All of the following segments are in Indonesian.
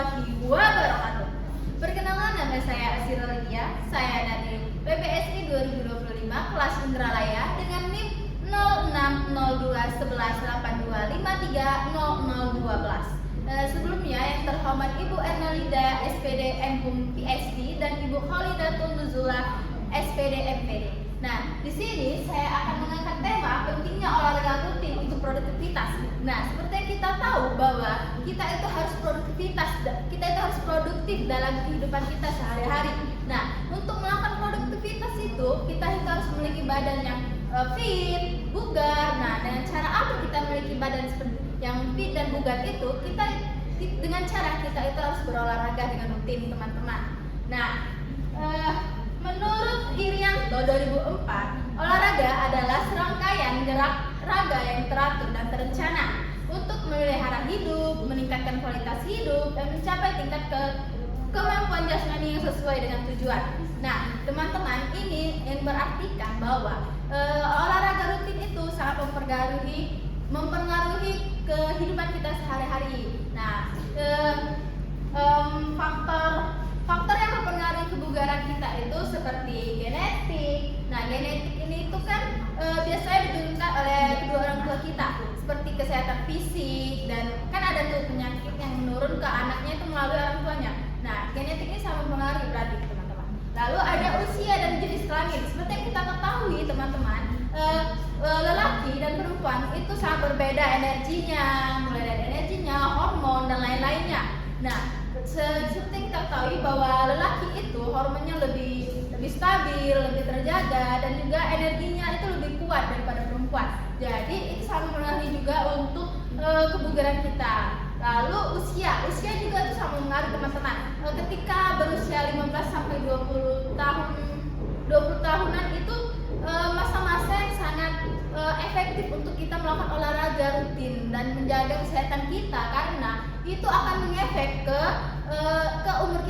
warahmatullahi wabarakatuh. Perkenalan, nama saya Asirolidia. Saya dari PPSI 2025 kelas Indralaya dengan NIM 06021182530012. Sebelumnya yang terhormat Ibu Ernalida SPD MHum PSD dan Ibu Khalidatul Nuzula SPD MPD. Nah, di sini saya akan mengangkat tema pentingnya olahraga rutin untuk produktivitas. Nah, seperti yang kita tahu bahwa kita itu harus produktif dalam kehidupan kita sehari-hari. Nah, untuk melakukan produktivitas itu kita harus memiliki badan yang fit, bugar. Nah, dengan cara apa kita memiliki badan yang fit dan bugar itu? Dengan cara kita itu harus berolahraga dengan rutin, teman-teman. Nah, menurut Irianto 2004, olahraga adalah serangkaian gerak raga yang teratur dan terencana untuk memelihara hidup, meningkatkan kualitas hidup, dan mencapai tingkat kemampuan jasmani yang sesuai dengan tujuan. Nah, teman-teman, ini yang berartikan bahwa olahraga rutin itu sangat mempengaruhi kehidupan kita sehari-hari. Nah, faktor yang mempengaruhi kebugaran kita itu seperti genetik. Nah, genetik ini itu kan biasanya diturunkan oleh kedua orang tua kita, seperti kesehatan fisik, dan kan ada tuh penyakit yang menurun ke anaknya itu melalui orang tuanya. Nah, genetik ini sangat mempengaruhi berarti, teman-teman. Lalu ada usia dan jenis kelamin. Seperti yang kita ketahui, teman-teman, lelaki dan perempuan itu sangat berbeda energinya, mulai dari energinya, hormon, dan lain-lainnya. Nah, seperti yang kita ketahui bahwa lelaki itu hormonnya lebih stabil, lebih terjaga, dan juga energinya itu lebih kuat daripada perempuan. Jadi itu sangat mempengaruhi juga untuk kebugaran kita. Lalu usia juga itu sangat mempengaruhi, teman-teman. Ketika berusia 15 sampai 20 tahunan itu masa-masa yang sangat efektif untuk kita melakukan olahraga rutin dan menjaga kesehatan kita, karena itu akan mengefek ke umur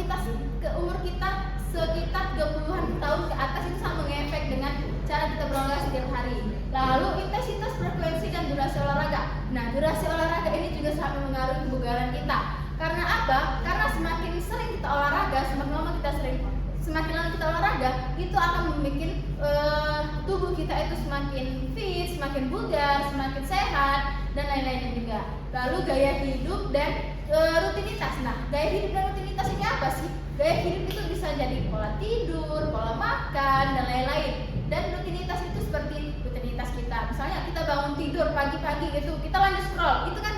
kita sekitar 30-an tahun ke atas. Itu sangat mengefek dengan cara kita berolahraga setiap hari. Lalu intensitas, frekuensi, dan durasi olahraga. Nah, durasi olahraga ini juga sangat mempengaruhi kebugaran kita. Karena apa? Karena semakin sering kita olahraga, semakin lama kita olahraga, itu akan membuat tubuh kita itu semakin fit, semakin bugar, semakin sehat, dan lain-lainnya juga. Lalu gaya hidup dan rutinitas. Nah, gaya hidup dan rutinitas ini apa sih? Gaya hidup itu bisa jadi pola tidur, pola makan, dan lain-lain. Dan rutinitas itu seperti rutinitas kita. Misalnya kita bangun tidur pagi-pagi itu, kita lanjut scroll, itu kan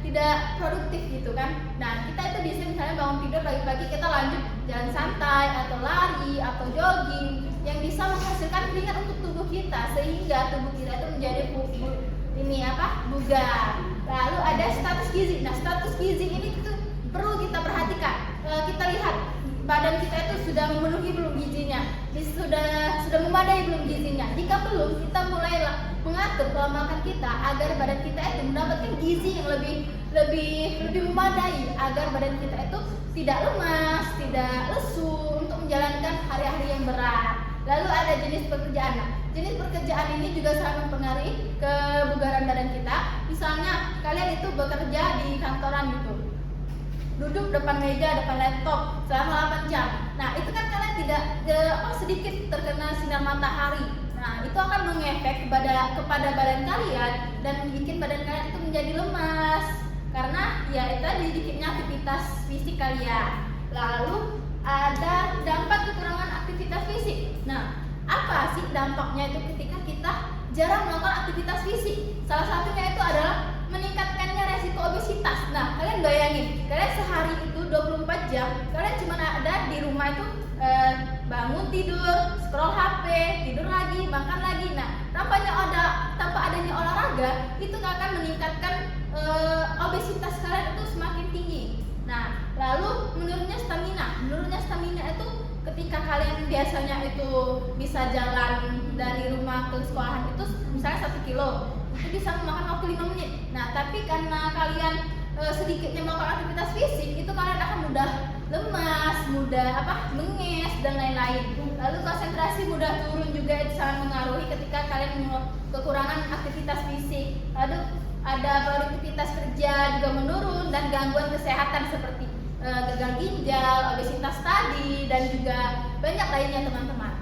tidak produktif gitu kan. Nah, kita itu bisa misalnya bangun tidur pagi-pagi, kita lanjut jalan santai atau lari atau jogging yang bisa menghasilkan keringat untuk tubuh kita, sehingga tubuh kita itu menjadi bugar. Lalu ada status gizi. Nah, status gizi ini perlu kita perhatikan. Kita lihat badan kita itu sudah memenuhi belum gizinya, sudah memadai belum gizinya. Jika belum, kita mulailah mengatur pola makan kita agar badan kita itu mendapatkan gizi yang lebih memadai, agar badan kita itu tidak lemas, tidak lesu untuk menjalankan hari-hari yang berat. Lalu ada jenis pekerjaan. Nah, jenis pekerjaan ini juga sangat mempengaruhi kebugaran badan kita. Misalnya kalian itu bekerja di kantoran gitu, duduk depan meja, depan laptop selama 8 jam. Nah, itu kan kalian tidak sedikit terkena sinar matahari. Nah, itu akan mengefek kepada badan kalian dan bikin badan kalian itu menjadi lemas, karena ya itu tadi dikitnya aktivitas fisik kalian. Lalu ada dampak kekurangan aktivitas fisik. Nah, apa sih dampaknya itu ketika kita jarang melakukan aktivitas fisik? Salah satunya itu adalah meningkatkannya resiko obesitas. Nah, kalian bayangin, kalian sehari itu 24 jam, kalian cuma ada di rumah itu bangun tidur, scroll HP, tidur lagi, makan lagi. Nah, tanpa adanya olahraga, itu akan meningkatkan obesitas kalian itu semakin tinggi. Nah, lalu menurunnya stamina itu ketika kalian biasanya itu bisa jalan dari rumah ke sekolahan itu misalnya 1 kilo, itu bisa memakan waktu 5 menit. Nah, tapi karena kalian sedikitnya melakukan aktivitas fisik, itu kalian akan mudah lemas, mudah menges, dan lain-lain. Lalu konsentrasi mudah turun juga, itu sangat mengaruhi ketika kalian kekurangan aktivitas fisik. Lalu ada produktivitas kerja juga menurun, dan gangguan kesehatan seperti gagal ginjal, obesitas tadi, dan juga banyak lainnya teman-teman.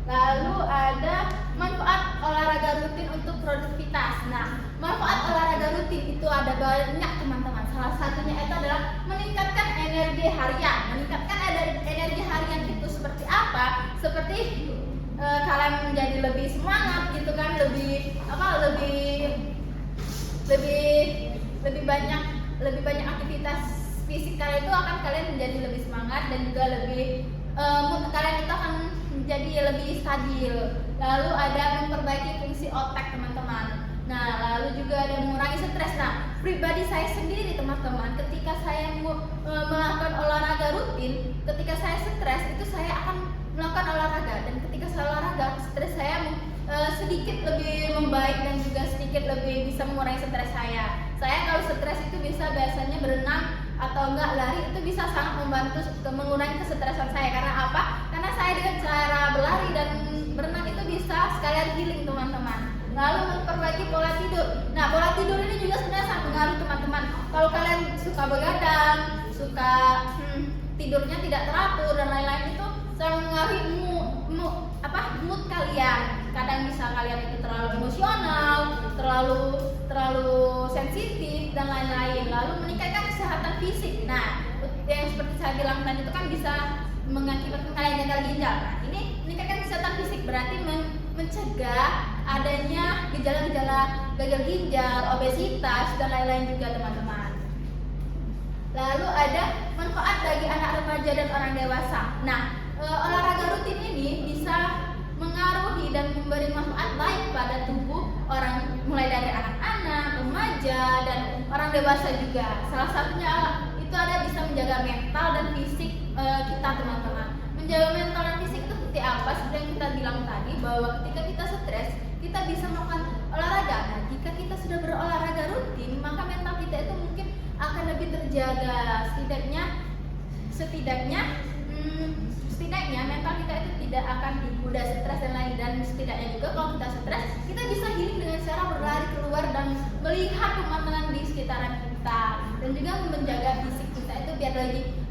Lalu ada manfaat olahraga rutin untuk produktivitas. Nah, manfaat olahraga rutin itu ada banyak teman-teman. Salah satunya itu adalah meningkatkan energi harian. Meningkatkan energi harian itu seperti apa? Seperti kalian menjadi lebih semangat gitu kan, lebih banyak aktivitas fisik kalian itu akan kalian menjadi lebih semangat dan juga mood kalian itu akan menjadi lebih stabil. Lalu ada memperbaiki fungsi otak teman-teman. Nah, lalu juga ada mengurangi stres. Nah, pribadi saya sendiri teman-teman, ketika saya melakukan olahraga rutin, ketika saya stres itu saya akan melakukan olahraga, dan ketika saya olahraga stres saya sedikit lebih membaik dan juga sedikit lebih bisa mengurangi stres saya. Saya kalau stres itu biasanya berenang atau enggak lari, itu bisa sangat membantu mengurangi kesetresan saya. Karena apa? Karena saya dengan cara berlari dan berenang itu bisa sekalian healing teman-teman. Lalu memperbaiki pola tidur. Nah, pola tidur ini juga sebenarnya sangat mengaruh teman-teman. Kalau kalian suka begadang, suka tidurnya tidak teratur dan lain-lain, itu sangat mengaruhi mood kalian. Kadang bisa kalian itu terlalu emosional, terlalu sensitif dan lain-lain. Lalu meningkatkan kesehatan fisik. Nah, yang seperti saya bilang tadi itu kan bisa mengakibatkan kalian gagal ginjal. Nah, ini meningkatkan kesehatan fisik berarti mencegah adanya gejala-gejala gagal ginjal, obesitas dan lain-lain juga teman-teman. Lalu ada manfaat bagi anak remaja dan orang dewasa. Nah, olahraga rutin ini bisa mengaruhi dan memberi manfaat baik pada tubuh orang, mulai dari anak-anak, remaja, dan orang dewasa juga. Salah satunya itu ada bisa menjaga mental dan fisik kita teman-teman. Menjaga mental dan fisik itu seperti apa? Seperti yang kita bilang tadi, bahwa ketika kita stres, kita bisa melakukan olahraga. Nah, jika kita sudah berolahraga rutin, maka mental kita itu mungkin akan lebih terjaga. Setidaknya mental kita itu tidak akan mudah stres dan lain. Dan setidaknya juga kalau kita stres, kita bisa healing dengan cara berlari keluar dan melihat pemandangan di sekitaran kita, dan juga menjaga fisik kita itu biar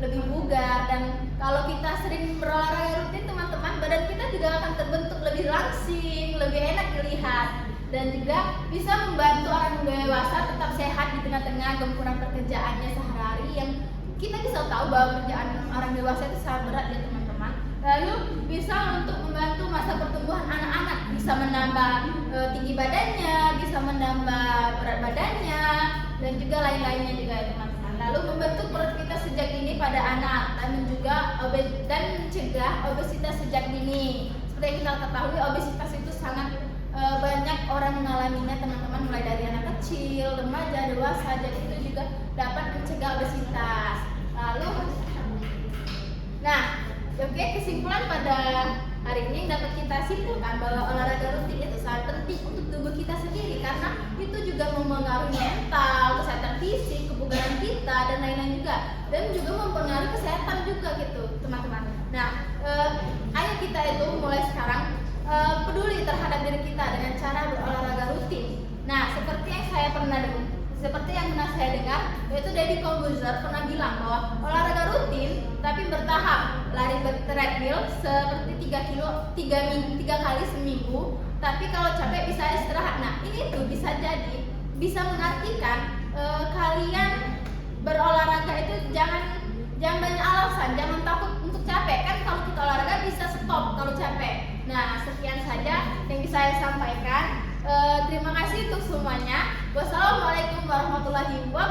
lebih bugar. Dan kalau kita sering berolahraga rutin teman-teman, badan kita juga akan terbentuk lebih langsing, lebih enak dilihat, dan juga bisa membantu orang dewasa tetap sehat di tengah-tengah gempuran pekerjaannya sehari-hari, yang kita bisa tahu bahwa kerjaan orang dewasa itu sangat berat ya teman-teman. Lalu bisa untuk membantu masa pertumbuhan anak-anak, bisa menambah tinggi badannya, bisa menambah berat badannya, dan juga lain-lainnya juga ya teman-teman. Lalu membentuk produktivitas sejak dini pada anak, dan mencegah obesitas sejak dini. Seperti yang kita ketahui, obesitas itu sangat banyak orang mengalaminya teman-teman, mulai dari anak kecil, remaja, dewasa. Jadi itu juga dapat mencegah obesitas. Lalu, oke, kesimpulan pada hari ini dapat kita simpulkan bahwa olahraga rutin itu sangat penting untuk tubuh kita sendiri, karena itu juga mempengaruhi mental, kesehatan fisik, kebugaran kita, dan lain-lain juga, dan juga mempengaruhi kesehatan juga gitu teman-teman. Nah, ayo kita itu mulai sekarang peduli terhadap diri kita dengan cara berolahraga rutin. Nah, seperti yang pernah saya dengar, yaitu Deddy Corbuzier pernah bilang bahwa olahraga rutin tapi bertahap, lari treadmill seperti 3 kali seminggu, tapi kalau capek bisa istirahat. Nah, ini tuh bisa mengartikan kalian berolahraga itu jangan banyak alasan, jangan takut untuk capek. Kan kalau kita olahraga bisa stop kalau capek. Nah, sekian saja yang bisa saya sampaikan. Terima kasih untuk semuanya. Wassalamualaikum warahmatullahi wabarakatuh.